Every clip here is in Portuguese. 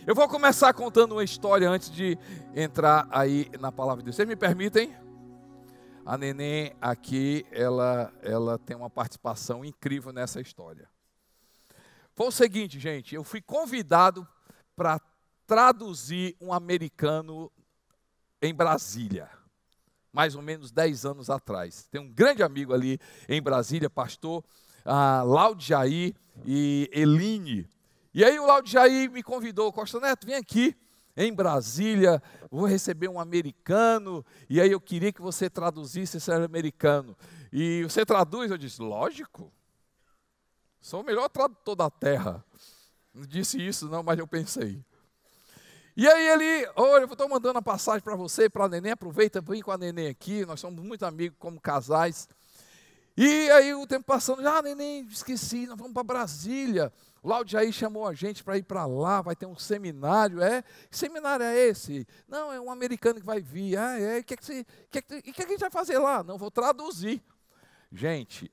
Eu vou começar contando uma história antes de entrar aí na palavra de Deus. Vocês me permitem? A Neném aqui, ela tem uma participação incrível nessa história. Foi o seguinte, gente, eu fui convidado para traduzir um americano em Brasília, mais ou menos 10 anos atrás. Tem um grande amigo ali em Brasília, pastor Laude Jair e Eline. E aí o Laude Jair me convidou, Costa Neto, vem aqui em Brasília, vou receber um americano, e aí eu queria que você traduzisse esse americano. E você traduz? Eu disse, lógico, sou o melhor tradutor da terra. Não disse isso não, mas eu pensei. E aí ele, olha, eu estou mandando a passagem para você, para a Neném, aproveita, vem com a Neném aqui, nós somos muito amigos como casais. E aí o tempo passando, Neném, esqueci, nós vamos para Brasília. O Laude aí chamou a gente para ir para lá, vai ter um seminário. Que seminário é esse? Não, é um americano que vai vir. O que a gente vai fazer lá? Não, vou traduzir. Gente,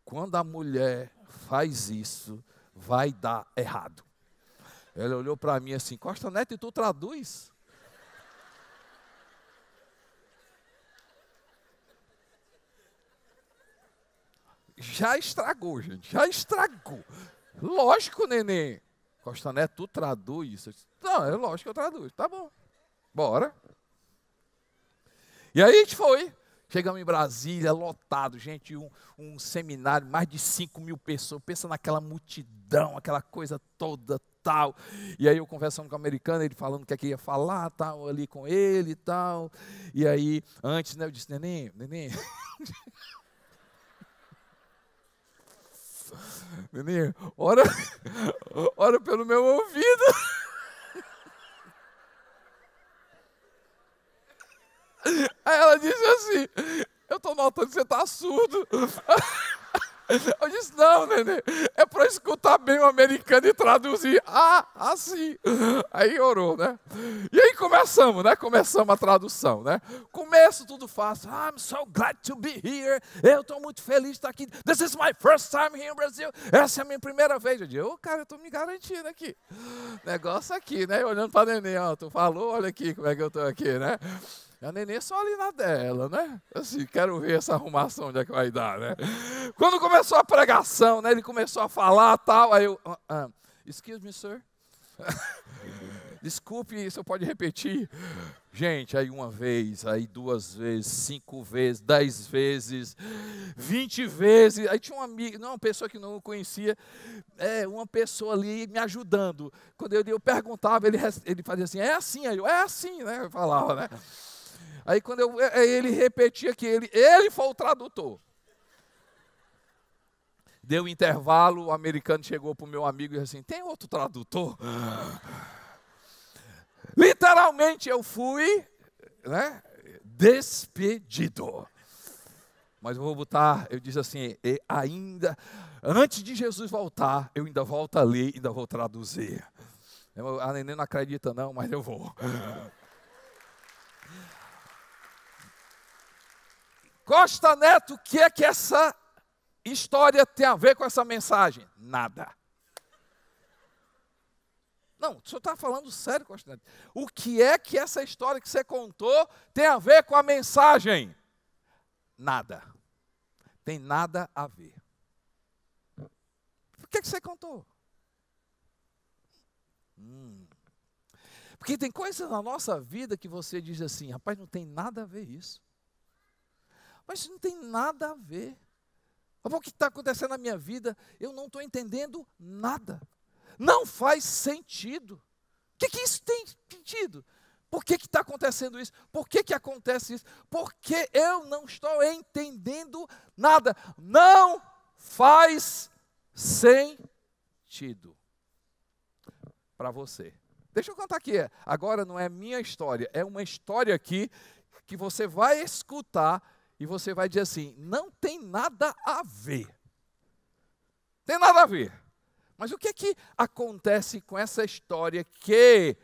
quando a mulher faz isso, vai dar errado. Ela olhou para mim assim, Costa Neto, e tu traduz? Já estragou, gente, já estragou. Lógico, Neném. Costa Neto, tu traduz? Não, é lógico que eu traduzo. Tá bom, bora. E aí a gente foi. Chegamos em Brasília, lotado, gente, um seminário, mais de 5.000 pessoas. Pensa naquela multidão, aquela coisa toda, tal. E aí eu conversando com o americano, ele falando o que é que ia falar, tal, ali com ele e tal. E aí, antes, né, eu disse, Neném. Neném, ora pelo meu ouvido. Aí ela disse assim, eu estou notando que você está surdo. Eu disse, não, Neném, é para escutar bem o americano e traduzir. Assim. Aí orou, né? E aí começamos a tradução, né? Começo tudo fácil. I'm so glad to be here. Eu estou muito feliz de estar aqui. This is my first time here in Brazil. Essa é a minha primeira vez. Eu digo, cara, eu estou me garantindo aqui. Negócio aqui, né? Olhando para a Neném, ó, tu falou, olha aqui como é que eu estou aqui, né? A Neném só ali na dela, né? Assim, quero ver essa arrumação onde é que vai dar, né? Quando começou a pregação, né? Ele começou a falar tal, aí eu, excuse me, sir. Desculpe, o senhor pode repetir? Gente, aí uma vez, aí 2 vezes, 5 vezes, 10 vezes, 20 vezes. Aí tinha um amigo, não, uma pessoa que não conhecia, uma pessoa ali me ajudando. Quando eu perguntava, ele fazia assim, é assim, aí eu, é assim, né? Eu falava, né? Aí quando ele repetia que ele foi o tradutor. Deu intervalo, o americano chegou para o meu amigo e disse assim, tem outro tradutor? Literalmente eu fui, né, despedido. Mas eu disse assim, ainda, antes de Jesus voltar, eu ainda volto ali, ainda vou traduzir. A Neném não acredita não, mas eu vou. Costa Neto, o que é que essa história tem a ver com essa mensagem? Nada. Não, o senhor está falando sério, Costa Neto. O que é que essa história que você contou tem a ver com a mensagem? Nada. Tem nada a ver. Por que você contou? Porque tem coisas na nossa vida que você diz assim, rapaz, não tem nada a ver isso. Mas isso não tem nada a ver. O que está acontecendo na minha vida, eu não estou entendendo nada. Não faz sentido. O que isso tem sentido? Por que está acontecendo isso? Por que acontece isso? Porque eu não estou entendendo nada. Não faz sentido para você. Deixa eu contar aqui. Agora não é minha história, é uma história aqui que você vai escutar e você vai dizer assim, não tem nada a ver. Tem nada a ver. Mas o que é que acontece com essa história que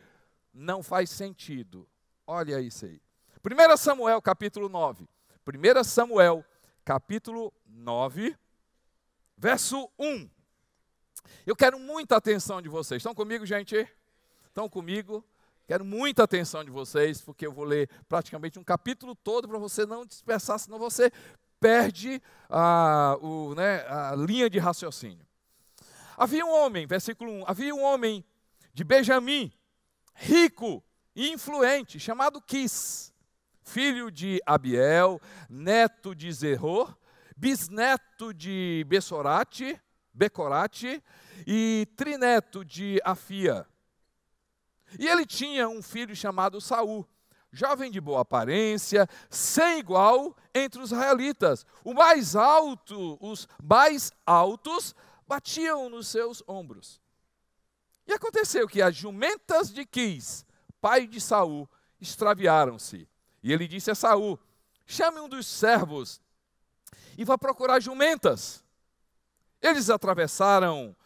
não faz sentido? Olha isso aí. 1 Samuel, capítulo 9. 1 Samuel, capítulo 9, verso 1. Eu quero muita atenção de vocês. Estão comigo, gente? Estão comigo? Quero muita atenção de vocês, porque eu vou ler praticamente um capítulo todo para você não dispersar, senão você perde a linha de raciocínio. Havia um homem, versículo 1, havia um homem de Benjamim, rico e influente, chamado Quis, filho de Abiel, neto de Zeror, bisneto de Becorate e trineto de Afia. E ele tinha um filho chamado Saul, jovem de boa aparência, sem igual entre os israelitas. Os mais altos batiam nos seus ombros. E aconteceu que as jumentas de Quis, pai de Saul, extraviaram-se. E ele disse a Saul: chame um dos servos e vá procurar jumentas. Eles atravessaram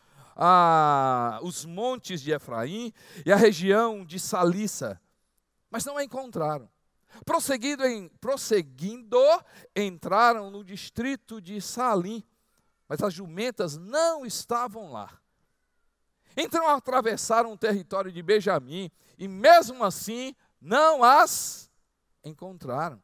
os montes de Efraim e a região de Salissa, mas não a encontraram. Prosseguindo, entraram no distrito de Salim, mas as jumentas não estavam lá. Então atravessaram o território de Benjamim e mesmo assim não as encontraram.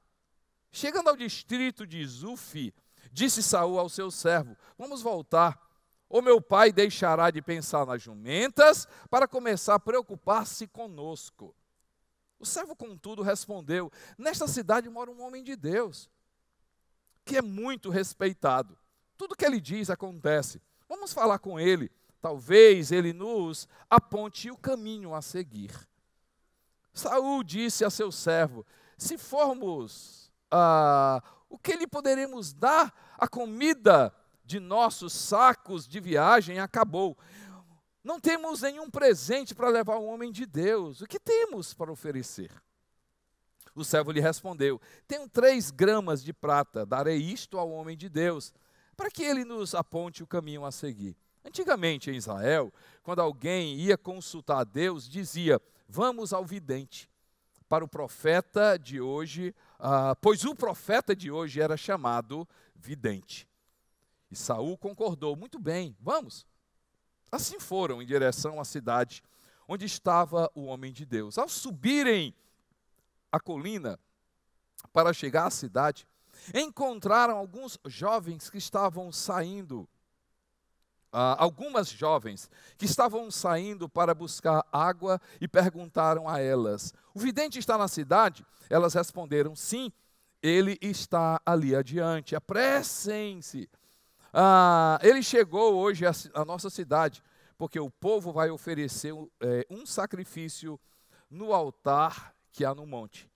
Chegando ao distrito de Zufi, disse Saul ao seu servo: vamos voltar, ou meu pai deixará de pensar nas jumentas para começar a preocupar-se conosco. O servo, contudo, respondeu: nesta cidade mora um homem de Deus, que é muito respeitado. Tudo que ele diz acontece. Vamos falar com ele. Talvez ele nos aponte o caminho a seguir. Saul disse a seu servo: se formos, o que lhe poderemos dar? A comida de nossos sacos de viagem acabou. Não temos nenhum presente para levar ao homem de Deus. O que temos para oferecer? O servo lhe respondeu: tenho 3 gramas de prata, darei isto ao homem de Deus, para que ele nos aponte o caminho a seguir. Antigamente em Israel, quando alguém ia consultar a Deus, dizia: vamos ao vidente. Para o profeta de hoje, pois o profeta de hoje era chamado vidente. E Saul concordou: muito bem, vamos. Assim foram em direção à cidade onde estava o homem de Deus. Ao subirem a colina para chegar à cidade, encontraram alguns jovens que estavam saindo, algumas jovens que estavam saindo para buscar água e perguntaram a elas: o vidente está na cidade? Elas responderam: sim, ele está ali adiante, apressem-se. Ele chegou hoje à nossa cidade, porque o povo vai oferecer um sacrifício no altar que há no monte.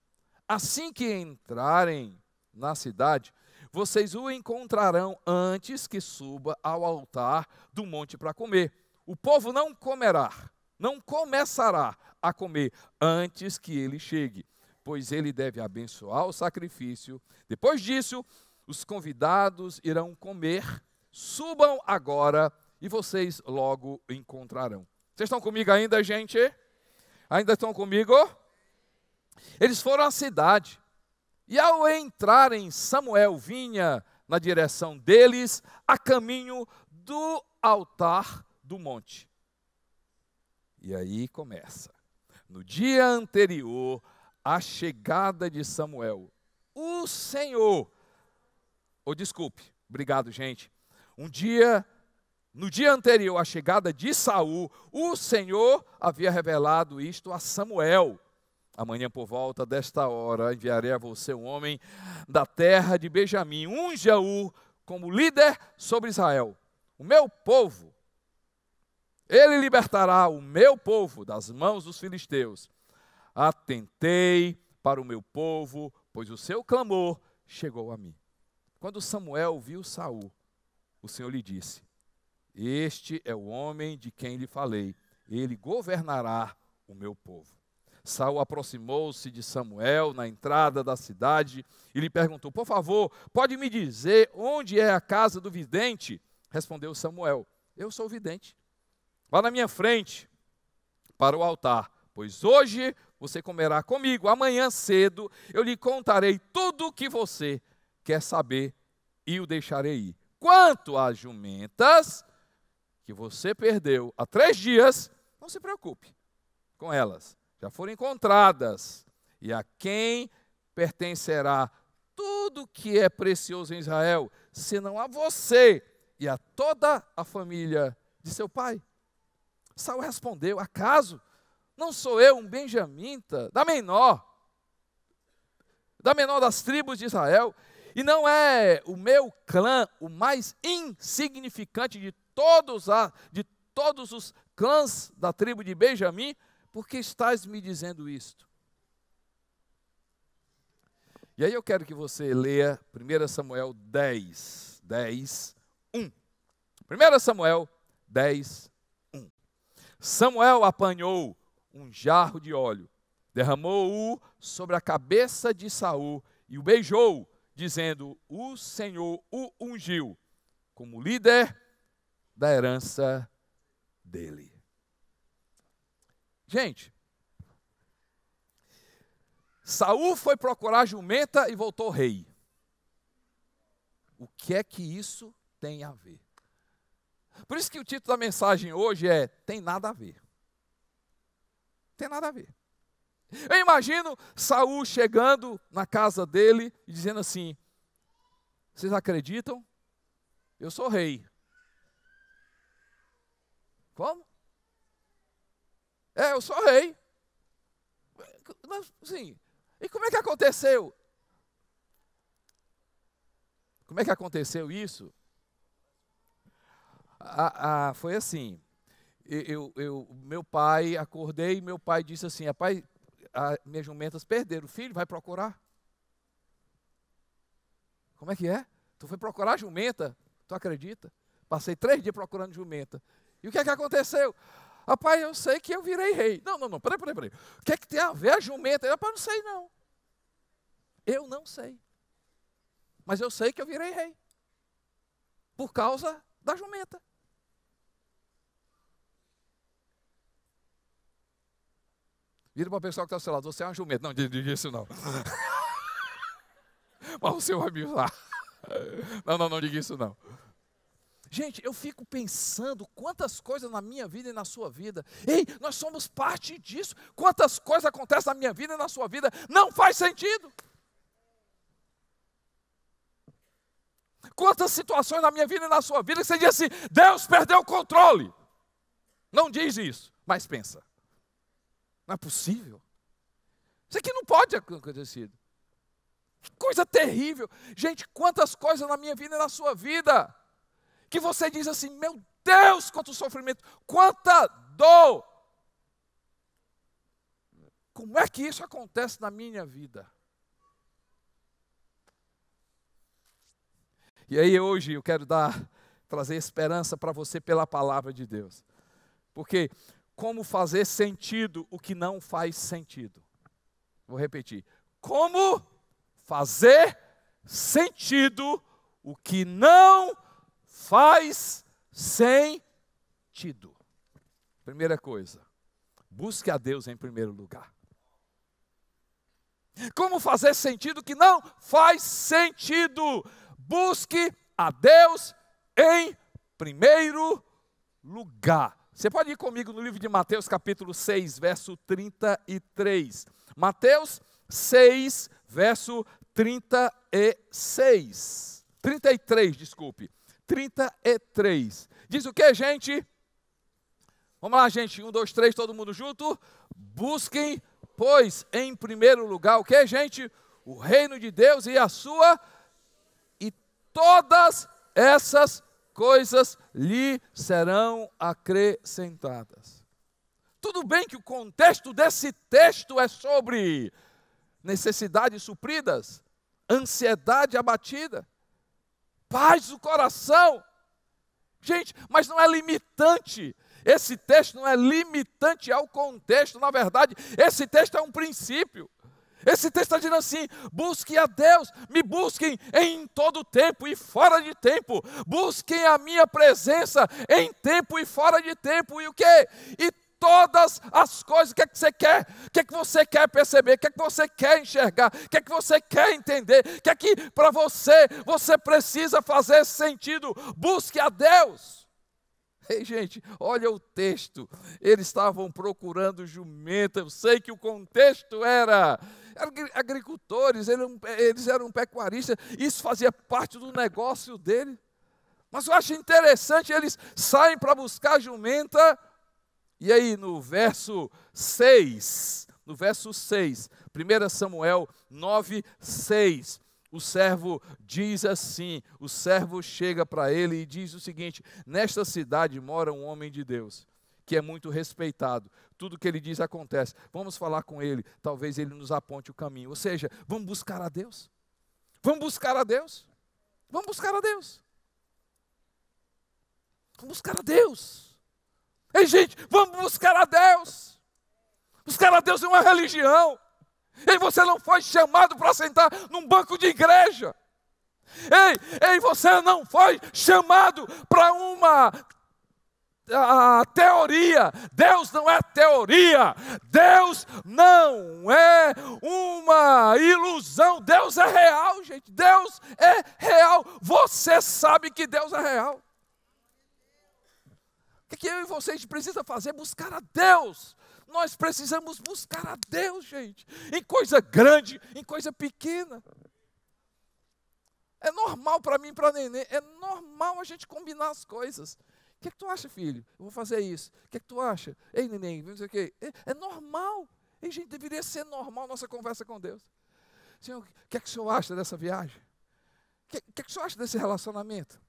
Assim que entrarem na cidade, vocês o encontrarão antes que suba ao altar do monte para comer. O povo não começará a comer antes que ele chegue, pois ele deve abençoar o sacrifício. Depois disso, os convidados irão comer. Subam agora e vocês logo encontrarão. Vocês estão comigo ainda, gente? Ainda estão comigo? Eles foram à cidade. E ao entrarem, Samuel vinha na direção deles, a caminho do altar do monte. E aí começa. No dia anterior à chegada de Samuel, o Senhor, obrigado, gente. No dia anterior à chegada de Saul, o Senhor havia revelado isto a Samuel. Amanhã, por volta desta hora, enviarei a você um homem da terra de Benjamim. Unja-o como líder sobre Israel. O meu povo, ele libertará o meu povo das mãos dos filisteus. Atentei para o meu povo, pois o seu clamor chegou a mim. Quando Samuel viu Saul, o Senhor lhe disse: este é o homem de quem lhe falei, ele governará o meu povo. Saul aproximou-se de Samuel na entrada da cidade e lhe perguntou: por favor, pode me dizer onde é a casa do vidente? Respondeu Samuel: eu sou o vidente. Vá na minha frente para o altar, pois hoje você comerá comigo. Amanhã cedo eu lhe contarei tudo o que você quer saber e o deixarei ir. Quanto às jumentas que você perdeu há 3 dias, não se preocupe. com elas, já foram encontradas, e a quem pertencerá tudo que é precioso em Israel, senão a você e a toda a família de seu pai? Saul respondeu: acaso não sou eu um benjamita, da menor das tribos de Israel, e não é o meu clã o mais insignificante de todos os clãs da tribo de Benjamim? Por que estás me dizendo isto? E aí eu quero que você leia 1 Samuel 10, 1. 1 Samuel 10, 1. Samuel apanhou um jarro de óleo, derramou-o sobre a cabeça de Saul e o beijou, dizendo: o Senhor o ungiu como líder da herança dele. Gente, Saul foi procurar jumenta e voltou rei. O que é que isso tem a ver? Por isso que o título da mensagem hoje é: tem nada a ver. Tem nada a ver. Eu imagino Saul chegando na casa dele e dizendo assim: vocês acreditam? Eu sou rei. Como? Eu sou rei. Sim. E como é que aconteceu? Como é que aconteceu isso? Foi assim. Meu pai, acordei e meu pai disse assim: pai, minhas jumentas perderam. Filho, vai procurar. Como é que é? Tu foi procurar jumenta? Tu acredita? Passei 3 dias procurando jumenta. E o que é que aconteceu? Rapaz, eu sei que eu virei rei. Não, peraí. O que é que tem a ver a jumenta? Rapaz, não sei não. Eu não sei. Mas eu sei que eu virei rei. Por causa da jumenta. Vira para a pessoa que está ao seu lado: você é uma jumenta. Não, diga isso não. Mas o senhor vai me usar. Não diga isso não. Gente, eu fico pensando quantas coisas na minha vida e na sua vida. Ei, nós somos parte disso. Quantas coisas acontecem na minha vida e na sua vida. Não faz sentido. Quantas situações na minha vida e na sua vida que você diz assim: Deus perdeu o controle. Não diz isso, mas pensa. Não é possível. Isso aqui não pode ter acontecido. Que coisa terrível. Gente, quantas coisas na minha vida e na sua vida que você diz assim: meu Deus, quanto sofrimento, quanta dor. Como é que isso acontece na minha vida? E aí hoje eu quero trazer esperança para você pela palavra de Deus. Porque como fazer sentido o que não faz sentido? Vou repetir. Como fazer sentido o que não faz sentido? Primeira coisa, busque a Deus em primeiro lugar. Como fazer sentido o que não faz sentido? Busque a Deus em primeiro lugar. Você pode ir comigo no livro de Mateus, capítulo 6, verso 33. Mateus 6, verso 33, desculpe. 33. Diz o que, gente? Vamos lá, gente. 1, 2, 3, todo mundo junto. Busquem, pois, em primeiro lugar, o que, gente? O reino de Deus e a sua... e todas essas coisas lhe serão acrescentadas. Tudo bem que o contexto desse texto é sobre necessidades supridas, ansiedade abatida, paz do coração. Gente, mas não é limitante. Esse texto não é limitante ao contexto. Na verdade, esse texto é um princípio. Esse texto está dizendo assim: busquem a Deus, me busquem em todo tempo e fora de tempo. Busquem a minha presença em tempo e fora de tempo. E o quê? E todas as coisas, o que é que você quer? O que é que você quer perceber? O que é que você quer enxergar? O que é que você quer entender? O que é que para você precisa fazer sentido? Busque a Deus. Ei, gente, olha o texto. Eles estavam procurando jumenta. Eu sei que o contexto era agricultores, eles eram pecuaristas. Isso fazia parte do negócio dele. Mas eu acho interessante, eles saem para buscar jumenta. E aí no verso 6, 1 Samuel 9:6, o servo diz assim, o servo chega para ele e diz o seguinte: nesta cidade mora um homem de Deus, que é muito respeitado, tudo que ele diz acontece, vamos falar com ele, talvez ele nos aponte o caminho. Ou seja, vamos buscar a Deus, vamos buscar a Deus, vamos buscar a Deus, vamos buscar a Deus. Ei, gente, vamos buscar a Deus. Buscar a Deus é uma religião. Ei, você não foi chamado para sentar num banco de igreja. Ei, você não foi chamado para uma teoria. Deus não é teoria. Deus não é uma ilusão. Deus é real, gente. Deus é real. Você sabe que Deus é real. O que eu e vocês precisam fazer? Buscar a Deus. Nós precisamos buscar a Deus, gente, em coisa grande, em coisa pequena. É normal para mim e para a Nenê, é normal a gente combinar as coisas. O que tu acha, filho? Eu vou fazer isso. O que tu acha? Ei, neném, não sei o quê. É normal. E, gente, deveria ser normal nossa conversa com Deus. Senhor, o que o senhor acha dessa viagem? O que o senhor acha desse relacionamento?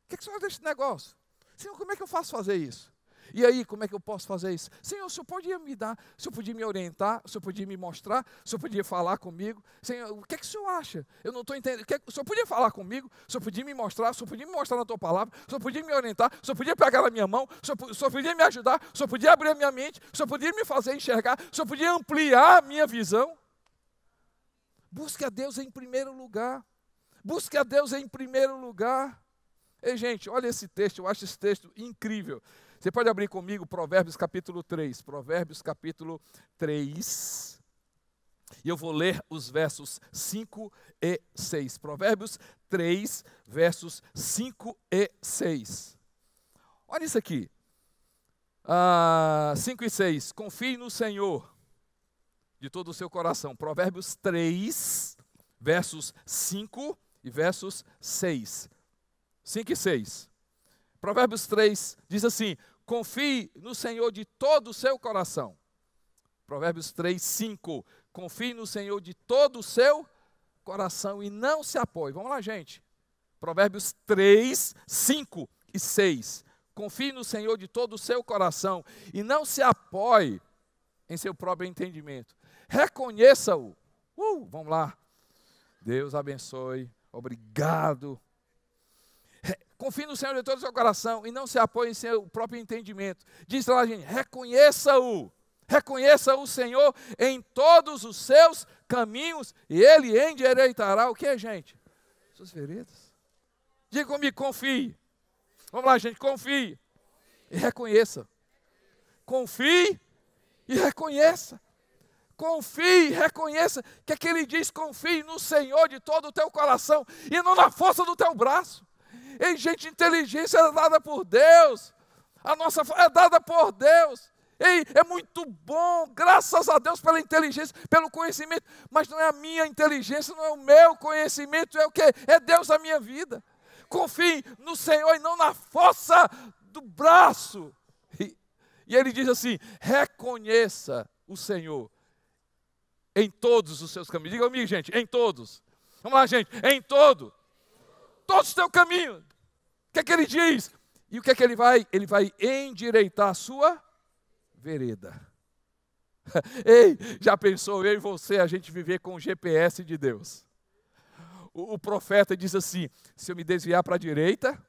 O que o senhor acha desse negócio? Senhor, como é que eu faço fazer isso? E aí, como é que eu posso fazer isso? Senhor, o senhor podia me dar, o senhor podia me orientar, o senhor podia me mostrar, o senhor podia falar comigo. Senhor, o que o senhor acha? Eu não estou entendendo. O senhor podia falar comigo, o senhor podia me mostrar, o senhor podia me mostrar na tua palavra, o senhor podia me orientar, o senhor podia pegar na minha mão, o senhor podia me ajudar, o senhor podia abrir a minha mente, o senhor podia me fazer enxergar, o senhor podia ampliar a minha visão. Busque a Deus em primeiro lugar. Busque a Deus em primeiro lugar. Ei, gente, olha esse texto, eu acho esse texto incrível. Você pode abrir comigo Provérbios capítulo 3. Provérbios capítulo 3. E eu vou ler os versos 5 e 6. Provérbios 3, versos 5 e 6. Olha isso aqui. 5 e 6. Confie no Senhor de todo o seu coração. Provérbios 3, versos 5 e versos 6. 5 e 6. Provérbios 3 diz assim: confie no Senhor de todo o seu coração. Provérbios 3, 5. Confie no Senhor de todo o seu coração e não se apoie. Vamos lá, gente. Provérbios 3, 5 e 6. Confie no Senhor de todo o seu coração e não se apoie em seu próprio entendimento. Reconheça-o. Vamos lá. Deus abençoe. Obrigado. Confie no Senhor de todo o seu coração e não se apoie em seu próprio entendimento. Diz lá, gente, reconheça-o. Reconheça o Senhor em todos os seus caminhos e Ele endireitará o que, gente? Suas veredas. Diga comigo, confie. Vamos lá, gente, confie e reconheça. Confie e reconheça. Confie e reconheça que aqui ele diz: confie no Senhor de todo o teu coração e não na força do teu braço. Ei, gente, inteligência é dada por Deus. A nossa é dada por Deus. Ei, é muito bom, graças a Deus pela inteligência, pelo conhecimento. Mas não é a minha inteligência, não é o meu conhecimento, é o quê? É Deus a minha vida. Confie no Senhor e não na força do braço. E ele diz assim: reconheça o Senhor em todos os seus caminhos. Diga comigo, gente, em todos. Vamos lá, gente, em todo. Todos os teus caminhos. O que é que ele diz? E o que é que ele vai? Ele vai endireitar a sua vereda. Ei, já pensou eu e você, a gente viver com o GPS de Deus? O profeta diz assim: se eu me desviar para a direita,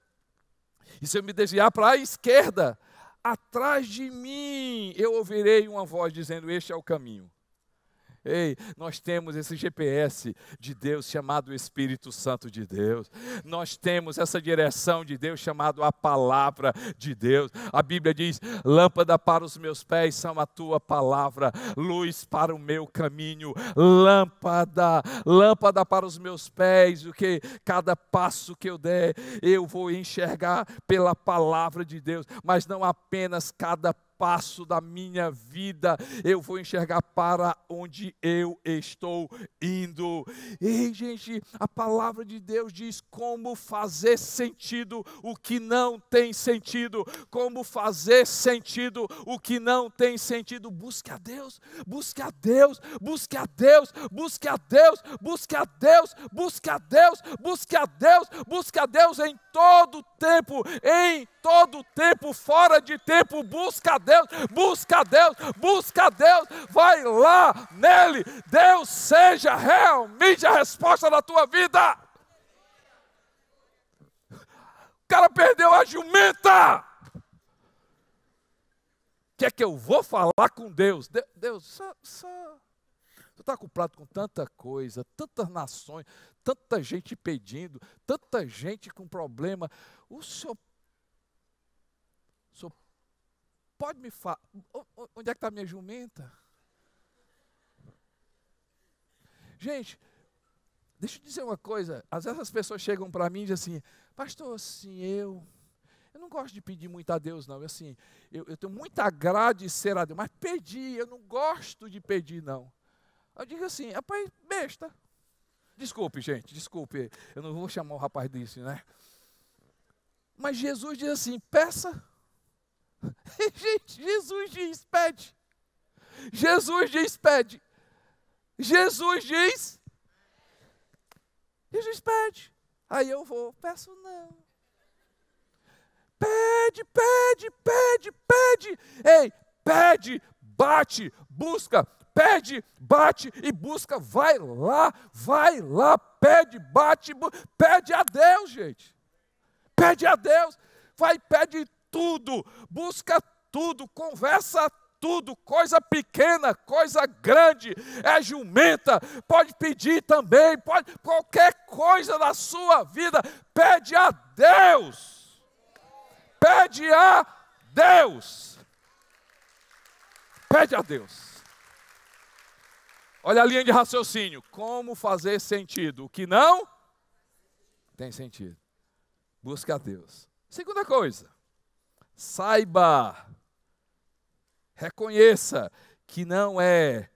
e se eu me desviar para a esquerda, atrás de mim eu ouvirei uma voz dizendo: este é o caminho. Ei, nós temos esse GPS de Deus chamado Espírito Santo de Deus. Nós temos essa direção de Deus chamado a Palavra de Deus. A Bíblia diz, lâmpada para os meus pés são a tua palavra, luz para o meu caminho. Lâmpada para os meus pés, o que cada passo que eu der, eu vou enxergar pela palavra de Deus, mas não apenas cada passo da minha vida, eu vou enxergar para onde eu estou indo. Ei, gente, a palavra de Deus diz como fazer sentido o que não tem sentido, como fazer sentido o que não tem sentido. Busque a Deus, busque a Deus, busque a Deus, busque a Deus, busque a Deus, busque a Deus, busque a Deus, busque a Deus em todo tempo, fora de tempo, busca a Deus, busca a Deus, busca a Deus, vai lá nele, Deus seja realmente a resposta da tua vida. O cara perdeu a jumenta. O que é que eu vou falar com Deus? Deus, tu está ocupado com tanta coisa, tantas nações, tanta gente pedindo, tanta gente com problema. O senhor pode me falar, onde é que está a minha jumenta? Gente, deixa eu dizer uma coisa, às vezes as pessoas chegam para mim e dizem assim, pastor, assim, eu não gosto de pedir muito a Deus, não. Eu tenho muito agradecer a Deus, mas pedir, eu não gosto de pedir, não. Eu digo assim, rapaz, besta. Desculpe, gente, desculpe, eu não vou chamar o rapaz disso, né? Mas Jesus diz assim, peça. Gente, Jesus diz, pede. Jesus diz, pede. Jesus pede. Aí eu vou, peço não. Pede. Ei, pede, bate, busca. Pede, bate e busca. Vai lá, pede, bate, pede a Deus, gente. Pede a Deus. Vai, pede tudo, busca tudo, conversa tudo, coisa pequena, coisa grande, é jumenta, pode pedir também, pode, qualquer coisa na sua vida, pede a Deus. Pede a Deus. Pede a Deus. Olha a linha de raciocínio. Como fazer sentido? O que não tem sentido. Busca a Deus. Segunda coisa. Saiba, reconheça que não é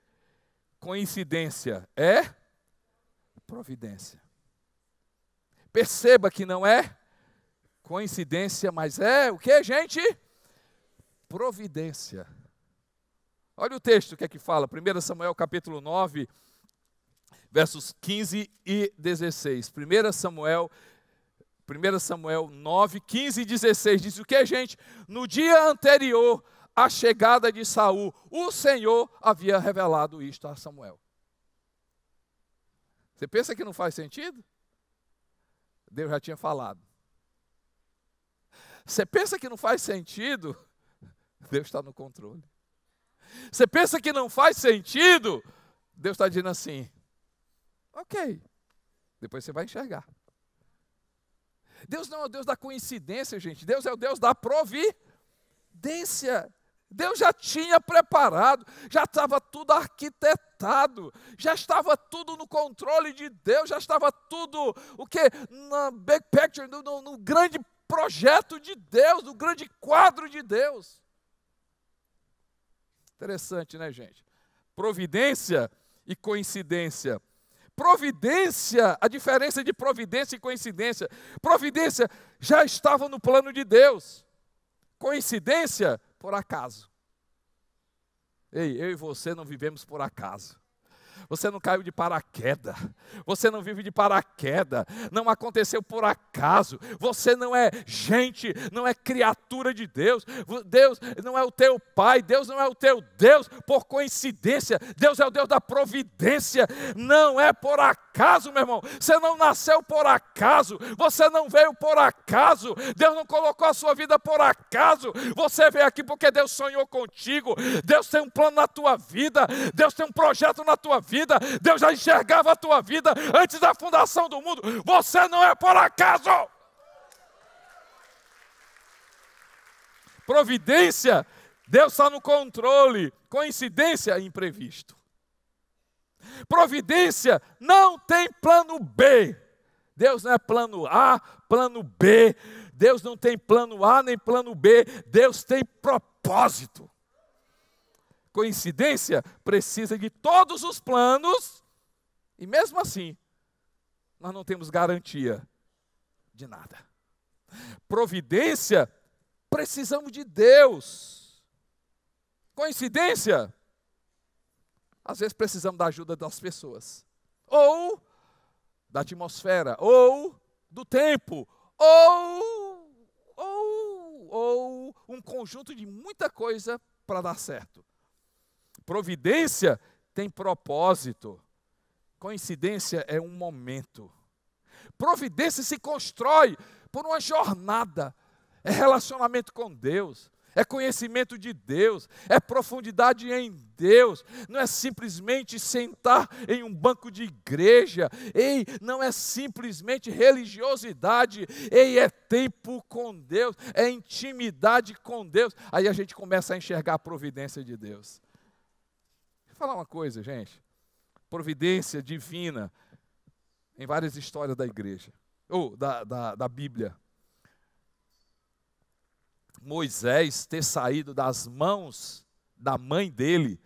coincidência, é providência. Perceba que não é coincidência, mas é o que, gente? Providência. Olha o texto que é que fala, 1 Samuel capítulo 9, versos 15 e 16. 1 Samuel 9, 15 e 16, diz o que, gente? No dia anterior à chegada de Saul, o Senhor havia revelado isto a Samuel. Você pensa que não faz sentido? Deus já tinha falado. Você pensa que não faz sentido? Deus está no controle. Você pensa que não faz sentido? Deus está dizendo assim, ok, depois você vai enxergar. Deus não é o Deus da coincidência, gente. Deus é o Deus da providência. Deus já tinha preparado, já estava tudo arquitetado, já estava tudo no controle de Deus, já estava tudo, o quê? Na big picture, no grande projeto de Deus, no grande quadro de Deus. Interessante, né, gente? Providência e coincidência. Providência, a diferença de providência e coincidência. Providência já estava no plano de Deus. Coincidência, por acaso. Ei, eu e você não vivemos por acaso. Você não caiu de paraquedas. Você não vive de paraquedas. Não aconteceu por acaso. Você não é gente, não é criatura de Deus. Deus não é o teu pai. Deus não é o teu Deus por coincidência. Deus é o Deus da providência. Não é por acaso. acaso, meu irmão. Você não nasceu por acaso. Você não veio por acaso. Deus não colocou a sua vida por acaso. Você veio aqui porque Deus sonhou contigo. Deus tem um plano na tua vida. Deus tem um projeto na tua vida. Deus já enxergava a tua vida antes da fundação do mundo. Você não é por acaso. Providência, Deus está no controle. Coincidência, imprevisto. Providência não tem plano B. Deus não é plano A, plano B. Deus não tem plano A nem plano B. Deus tem propósito. Coincidência precisa de todos os planos e mesmo assim nós não temos garantia de nada. Providência, precisamos de Deus. Coincidência, às vezes precisamos da ajuda das pessoas, ou da atmosfera, ou do tempo, ou um conjunto de muita coisa para dar certo. Providência tem propósito. Coincidência é um momento. Providência se constrói por uma jornada. É relacionamento com Deus. É conhecimento de Deus, é profundidade em Deus, não é simplesmente sentar em um banco de igreja, não é simplesmente religiosidade, é tempo com Deus, é intimidade com Deus. Aí a gente começa a enxergar a providência de Deus. Vou falar uma coisa, gente, providência divina em várias histórias da igreja, ou da Bíblia. Moisés ter saído das mãos da mãe dele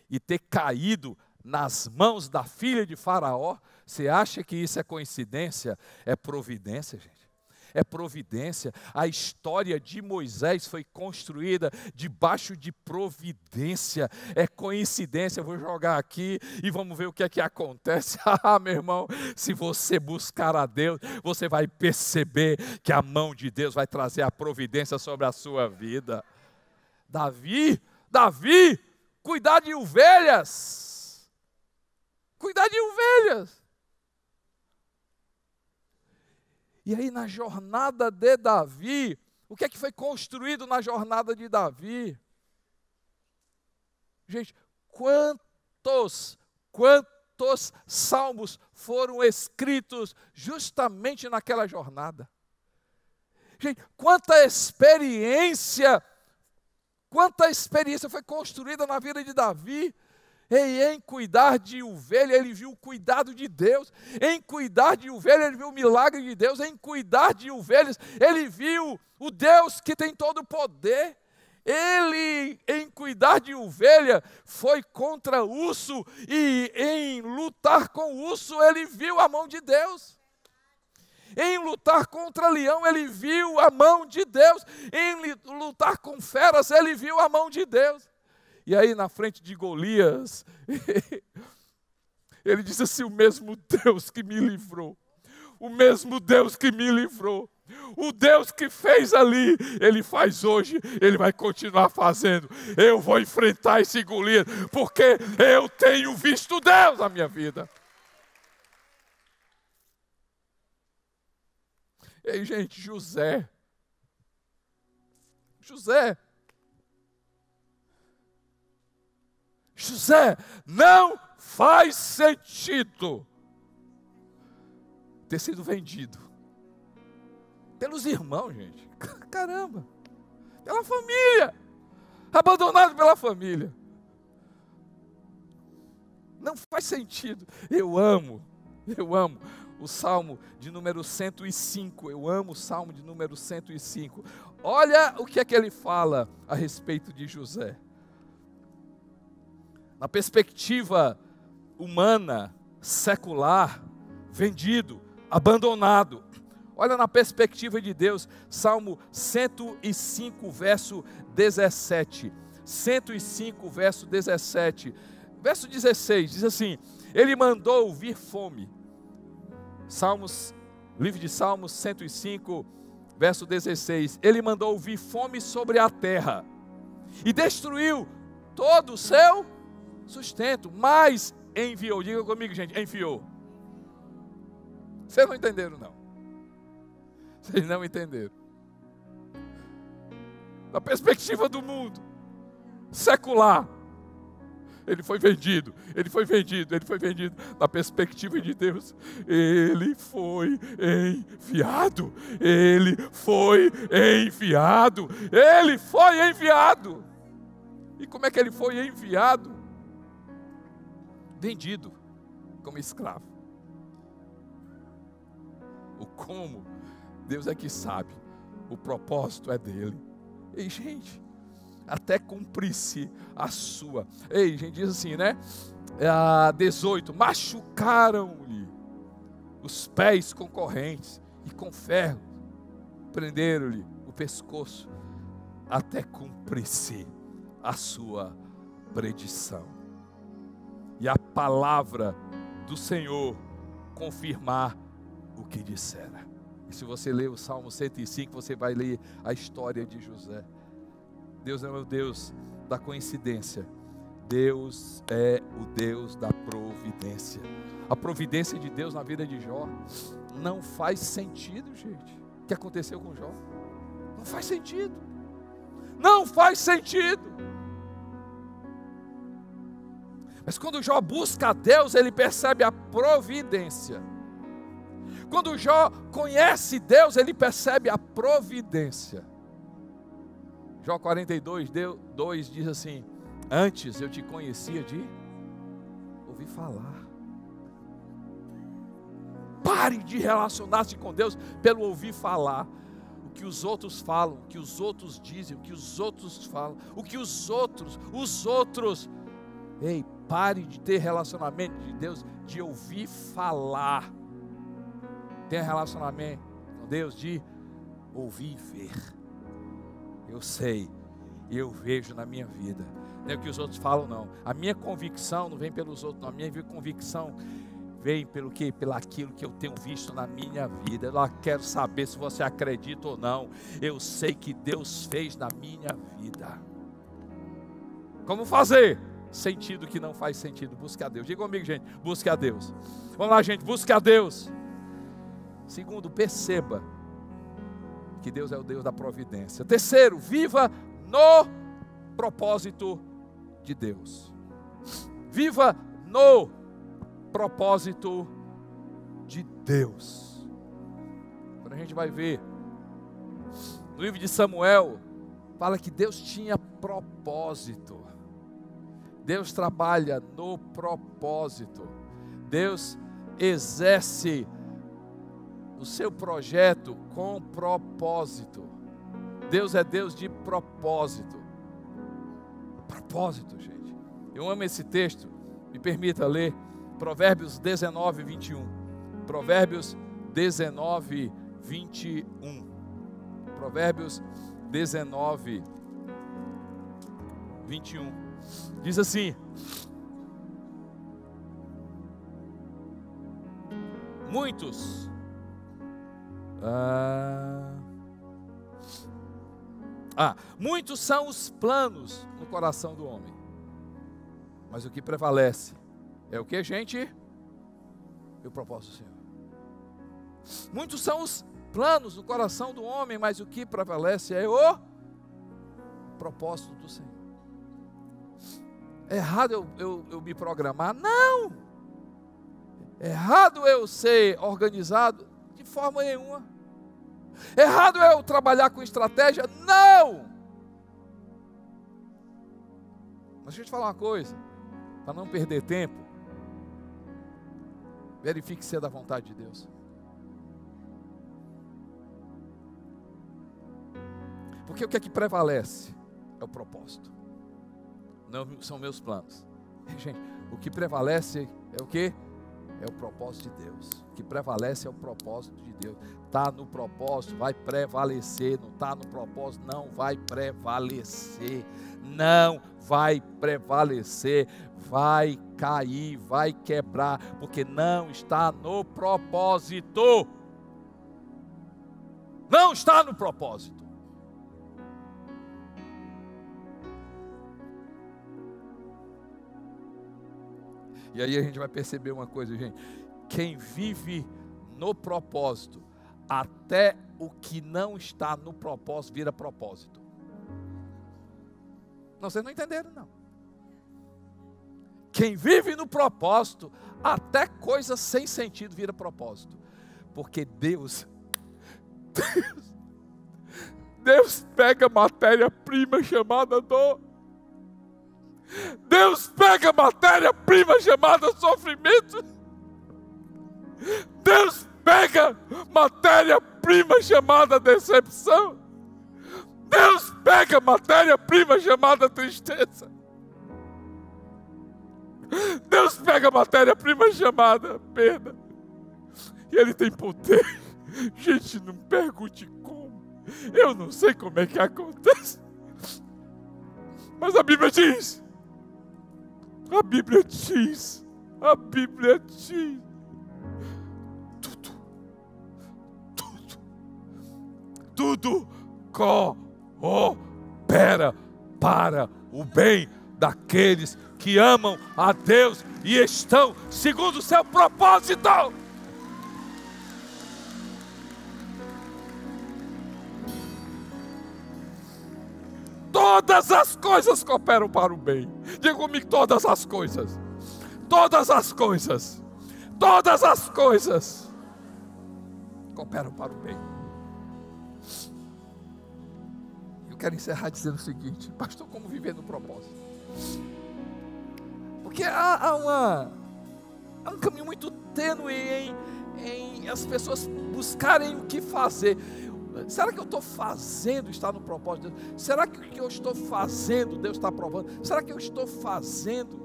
e ter caído nas mãos da filha de Faraó, você acha que isso é coincidência? É providência, gente. É providência. A história de Moisés foi construída debaixo de providência. É coincidência. Eu vou jogar aqui e vamos ver o que é que acontece. Ah, meu irmão, se você buscar a Deus, você vai perceber que a mão de Deus vai trazer a providência sobre a sua vida. Davi, cuidar de ovelhas. Cuidar de ovelhas. E aí na jornada de Davi, o que é que foi construído na jornada de Davi? Gente, quantos salmos foram escritos justamente naquela jornada? Gente, quanta experiência foi construída na vida de Davi. Em cuidar de ovelha, ele viu o cuidado de Deus. Em cuidar de ovelha, ele viu o milagre de Deus. Em cuidar de ovelhas, ele viu o Deus que tem todo o poder. Ele, em cuidar de ovelha, foi contra urso. E em lutar com o urso, ele viu a mão de Deus. Em lutar contra leão, ele viu a mão de Deus. Em lutar com feras, ele viu a mão de Deus. E aí na frente de Golias, ele disse assim, o mesmo Deus que me livrou, o mesmo Deus que me livrou, o Deus que fez ali, ele faz hoje, ele vai continuar fazendo. Eu vou enfrentar esse Golias, porque eu tenho visto Deus na minha vida. E aí, gente, José, não faz sentido ter sido vendido pelos irmãos, gente. Caramba, pela família, abandonado pela família. Não faz sentido. Eu amo o Salmo de número 105. Eu amo o Salmo de número 105. Olha o que é que ele fala a respeito de José. Na perspectiva humana, secular, vendido, abandonado. Olha na perspectiva de Deus, Salmo 105, verso 17. 105, verso 17. Verso 16, diz assim, ele mandou vir fome. Livro de Salmos 105, verso 16. Ele mandou vir fome sobre a terra e destruiu todo o seu sustento, mas enviou, diga comigo, gente, enviou Vocês não entenderam, não. Vocês não entenderam. Na perspectiva do mundo secular, ele foi vendido, ele foi vendido, ele foi vendido. Na perspectiva de Deus, ele foi enviado, ele foi enviado, ele foi enviado. E como é que ele foi enviado? Vendido como escravo. O como, Deus é que sabe, o propósito é dele. E gente, até cumprir-se a sua. Ei, gente, diz assim, né? 18, machucaram-lhe os pés com correntes e com ferro, prenderam-lhe o pescoço, até cumprir-se a sua predição. E a palavra do Senhor confirmar o que dissera. E se você ler o Salmo 105, você vai ler a história de José. Deus é o Deus da coincidência. Deus é o Deus da providência. A providência de Deus na vida de Jó não faz sentido, gente. O que aconteceu com Jó? Não faz sentido. Não faz sentido. Mas quando Jó busca a Deus, ele percebe a providência. Quando Jó conhece Deus, ele percebe a providência. Jó 42, 2 diz assim: antes eu te conhecia de ouvir falar. Pare de relacionar-se com Deus pelo ouvir falar. O que os outros falam, o que os outros dizem, o que os outros falam, o que os outros. Ei, pare de ter relacionamento de Deus, de ouvir falar. Tenha relacionamento com Deus de ouvir e ver. Eu sei, e eu vejo na minha vida. Não é o que os outros falam, não. A minha convicção não vem pelos outros, não. A minha convicção vem pelo quê? Pelaquilo que eu tenho visto na minha vida. Eu não quero saber se você acredita ou não. Eu sei que Deus fez na minha vida. Como fazer? Sentido que não faz sentido. Busque a Deus. Diga comigo, gente. Busque a Deus. Vamos lá, gente. Busque a Deus. Segundo, perceba que Deus é o Deus da providência. Terceiro, viva no propósito de Deus. Viva no propósito de Deus. Quando a gente vai ver no livro de Samuel, fala que Deus tinha propósito. Deus trabalha no propósito. Deus exerce o seu projeto com propósito. Deus é Deus de propósito. Propósito, gente. Eu amo esse texto. Me permita ler Provérbios 19, 21. Provérbios 19, 21. Provérbios 19, 21. Diz assim: muitos muitos são os planos no coração do homem, mas o que prevalece é o que, gente? É o propósito do Senhor. Muitos são os planos no coração do homem, mas o que prevalece é o propósito do Senhor. É errado eu me programar? Não! É errado eu ser organizado? De forma nenhuma. É errado eu trabalhar com estratégia? Não! Mas deixa eu te falar uma coisa, para não perder tempo, verifique se é da vontade de Deus. Porque o que é que prevalece? É o propósito. Não são meus planos. Gente, o que prevalece é o quê? É o propósito de Deus. O que prevalece é o propósito de Deus. Está no propósito, vai prevalecer. Não está no propósito, não vai prevalecer. Não vai prevalecer. Vai cair, vai quebrar, porque não está no propósito. Não está no propósito. E aí a gente vai perceber uma coisa, gente. Quem vive no propósito, até o que não está no propósito vira propósito. Não, vocês não entenderam, não. Quem vive no propósito, até coisas sem sentido vira propósito. Porque Deus pega matéria-prima chamada dor. Deus pega matéria-prima chamada sofrimento. Deus pega matéria-prima chamada decepção. Deus pega matéria-prima chamada tristeza. Deus pega matéria-prima chamada perda. E Ele tem poder. Gente, não pergunte como. Eu não sei como é que acontece. Mas a Bíblia diz. A Bíblia diz. A Bíblia diz. Tudo coopera para o bem daqueles que amam a Deus e estão segundo o seu propósito. Todas as coisas cooperam para o bem. Diga comigo, todas as coisas. Todas as coisas. Todas as coisas cooperam para o bem. Eu quero encerrar dizendo o seguinte: pastor, como viver no propósito? Porque há um caminho muito tênue em as pessoas buscarem o que fazer. Será que eu estou fazendo estar no propósito de Deus? Será que o que eu estou fazendo Deus está aprovando? Será que eu estou fazendo?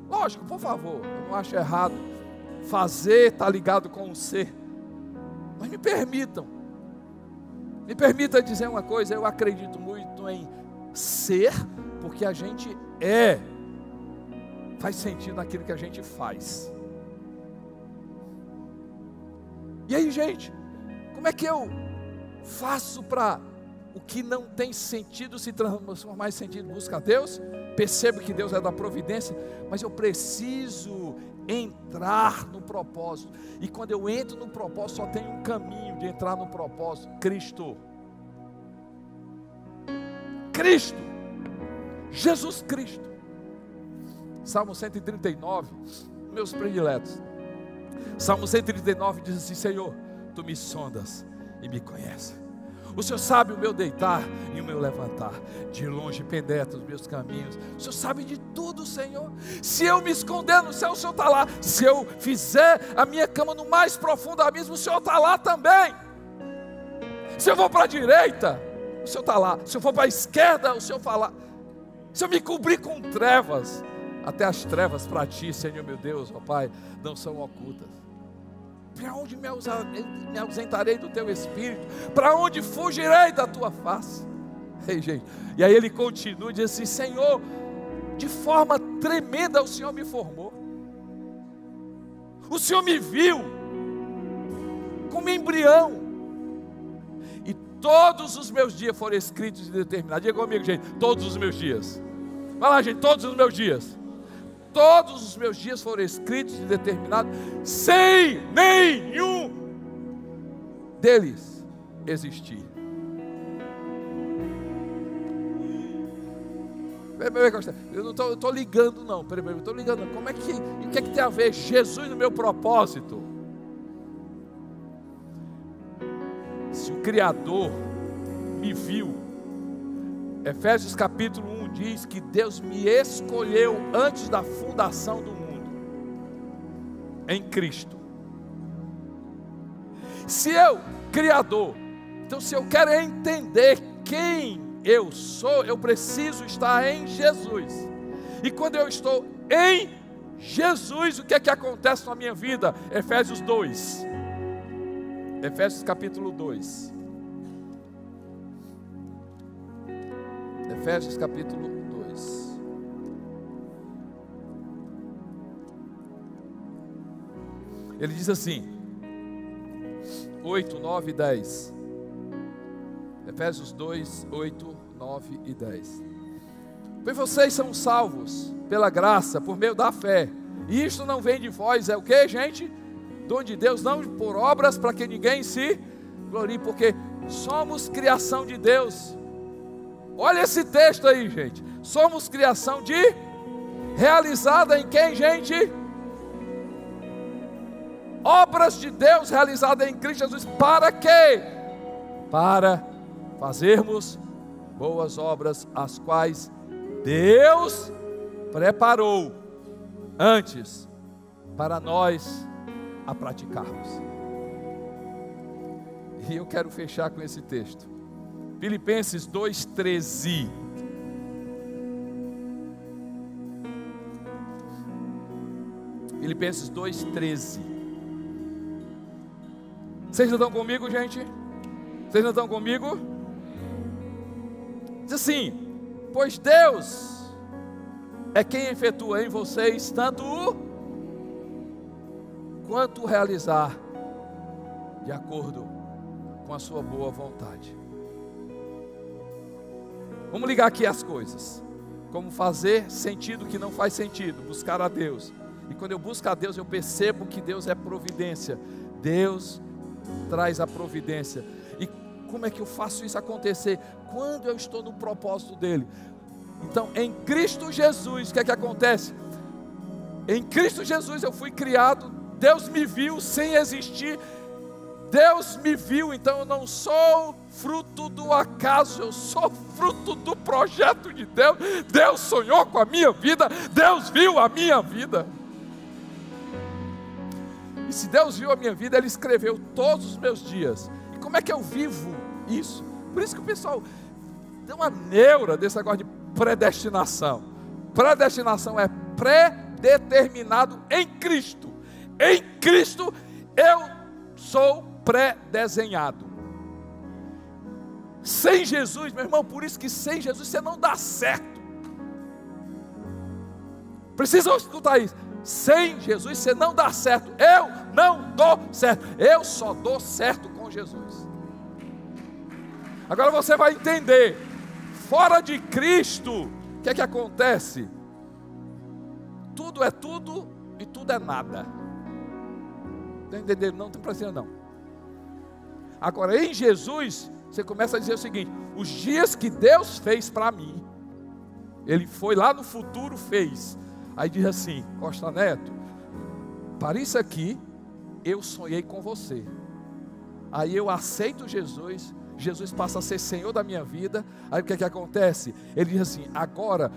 Lógico, por favor, eu não acho errado. Fazer está ligado com o ser. Mas me permita dizer uma coisa: eu acredito muito em ser, porque a gente faz sentido naquilo que a gente faz. E aí, gente, como é que eu faço para o que não tem sentido se transformar em sentido? Busca a Deus, percebo que Deus é da providência, mas eu preciso entrar no propósito. E quando eu entro no propósito, só tem um caminho de entrar no propósito: Cristo. Cristo, Jesus Cristo. Salmo 139, meus prediletos. Salmo 139 diz assim: Senhor, Tu me sondas e me conheces. O Senhor sabe o meu deitar e o meu levantar. De longe penetra os meus caminhos. O Senhor sabe de tudo, Senhor. Se eu me esconder no céu, o Senhor está lá. Se eu fizer a minha cama no mais profundo abismo, o Senhor está lá também. Se eu vou para a direita, o Senhor está lá. Se eu for para a esquerda, o Senhor está lá. Se eu me cobrir com trevas, até as trevas para Ti, Senhor meu Deus, ó Pai, não são ocultas. Para onde me ausentarei do Teu Espírito? Para onde fugirei da Tua face? Ei, gente, e aí ele continua e diz assim: Senhor, de forma tremenda o Senhor me formou. O Senhor me viu como embrião. E todos os meus dias foram escritos e determinados. Diga comigo, gente, todos os meus dias. Vai lá, gente, todos os meus dias. Todos os meus dias foram escritos e determinados, sem nenhum deles existir. Eu não estou ligando não, peraí, eu estou ligando. Como é que, o que é que tem a ver Jesus no meu propósito? Se o Criador me viu, Efésios capítulo 1 diz que Deus me escolheu antes da fundação do mundo, em Cristo. Se eu, Criador, então se eu quero entender quem eu sou, eu preciso estar em Jesus. E quando eu estou em Jesus, o que é que acontece na minha vida? Efésios 2. Efésios capítulo 2. Efésios capítulo 2. Ele diz assim, 8, 9 e 10. Efésios 2, 8, 9 e 10. Pois vocês são salvos pela graça, por meio da fé. E isto não vem de vós, é o que, gente? dom de Deus, não por obras, para que ninguém se glorie, porque somos criação de Deus. Olha esse texto aí, gente. Somos criação realizada em quem, gente? Obras de Deus realizadas em Cristo Jesus. Para quê? Para fazermos boas obras, as quais Deus preparou antes para nós a praticarmos. E eu quero fechar com esse texto. Filipenses 2:13. Filipenses 2:13. Vocês não estão comigo, gente? Vocês não estão comigo? Diz assim: pois Deus é quem efetua em vocês tanto o quanto o realizar de acordo com a sua boa vontade. Vamos ligar aqui as coisas. Como fazer sentido que não faz sentido, buscar a Deus. E quando eu busco a Deus, eu percebo que Deus é providência. Deus traz a providência. E como é que eu faço isso acontecer? Quando eu estou no propósito dele. Então, em Cristo Jesus, o que é que acontece? Em Cristo Jesus eu fui criado, Deus me viu sem existir, Deus me viu, então eu não sou fruto do acaso, eu sou fruto do projeto de Deus. Deus sonhou com a minha vida, Deus viu a minha vida. E se Deus viu a minha vida, Ele escreveu todos os meus dias. E como é que eu vivo isso? Por isso que o pessoal tem uma neura desse negócio de predestinação. Predestinação é predeterminado em Cristo. Em Cristo eu sou pré-desenhado. Sem Jesus, meu irmão, por isso que sem Jesus você não dá certo. Precisa escutar isso. Sem Jesus você não dá certo. Eu não dou certo. Eu só dou certo com Jesus. Agora você vai entender. Fora de Cristo, o que é que acontece? Tudo é tudo e tudo é nada. Está entendendo? Não tem prazer não. Agora em Jesus, você começa a dizer o seguinte: os dias que Deus fez para mim, Ele foi lá no futuro, fez. Aí diz assim: Costa Neto, para isso aqui, eu sonhei com você. Aí eu aceito Jesus, Jesus passa a ser Senhor da minha vida. Aí o que é que acontece? Ele diz assim: agora,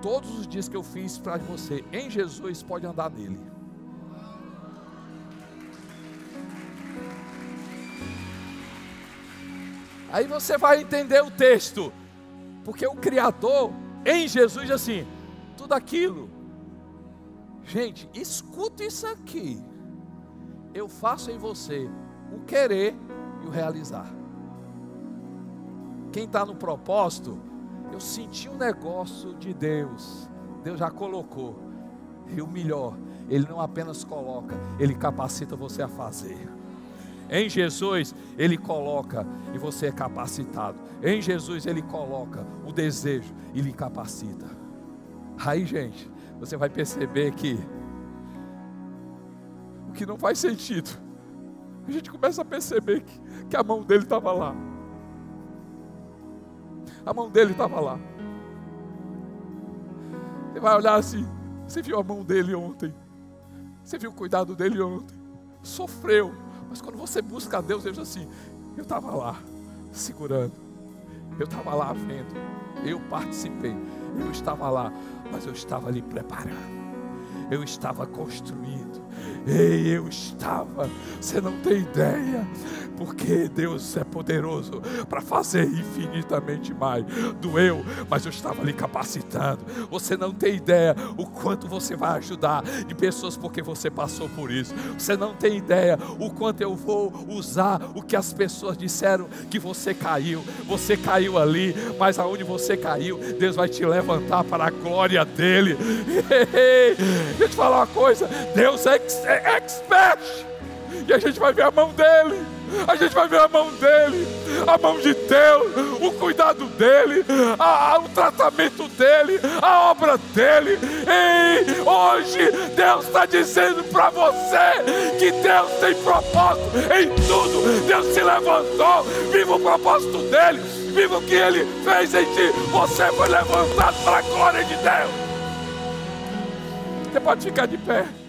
todos os dias que eu fiz para você, em Jesus, pode andar nele. Aí você vai entender o texto, porque o Criador, em Jesus, diz assim: tudo aquilo, gente, escuta isso aqui, eu faço em você o querer e o realizar. Quem está no propósito, eu senti um negócio de Deus, Deus já colocou, e o melhor, Ele não apenas coloca, Ele capacita você a fazer. Em Jesus Ele coloca e você é capacitado. Em Jesus Ele coloca o desejo e lhe capacita. Aí, gente, você vai perceber que o que não faz sentido, a gente começa a perceber que a mão dele estava lá. A mão dele estava lá. Você vai olhar assim: você viu a mão dele ontem? Você viu o cuidado dele ontem? Sofreu. Mas quando você busca a Deus, ele diz assim: eu estava lá, segurando. Eu estava lá vendo. Eu participei. Eu estava lá, mas eu estava ali preparando. Eu estava construindo. Ei, eu estava. Você não tem ideia. Porque Deus é poderoso para fazer infinitamente mais do eu, mas eu estava ali capacitando. Você não tem ideia o quanto você vai ajudar de pessoas porque você passou por isso. Você não tem ideia o quanto eu vou usar o que as pessoas disseram que você caiu. Você caiu ali, mas aonde você caiu, Deus vai te levantar para a glória dele. Deixa eu te falar uma coisa: Deus é expert. E a gente vai ver a mão dele. A gente vai ver a mão dele. a mão de Deus, o cuidado dEle, o tratamento dEle, a obra dEle. Ei, hoje Deus está dizendo para você que Deus tem propósito em tudo. Deus se levantou, viva o propósito dEle, viva o que Ele fez em ti. Você foi levantado para a glória de Deus. Você pode ficar de pé.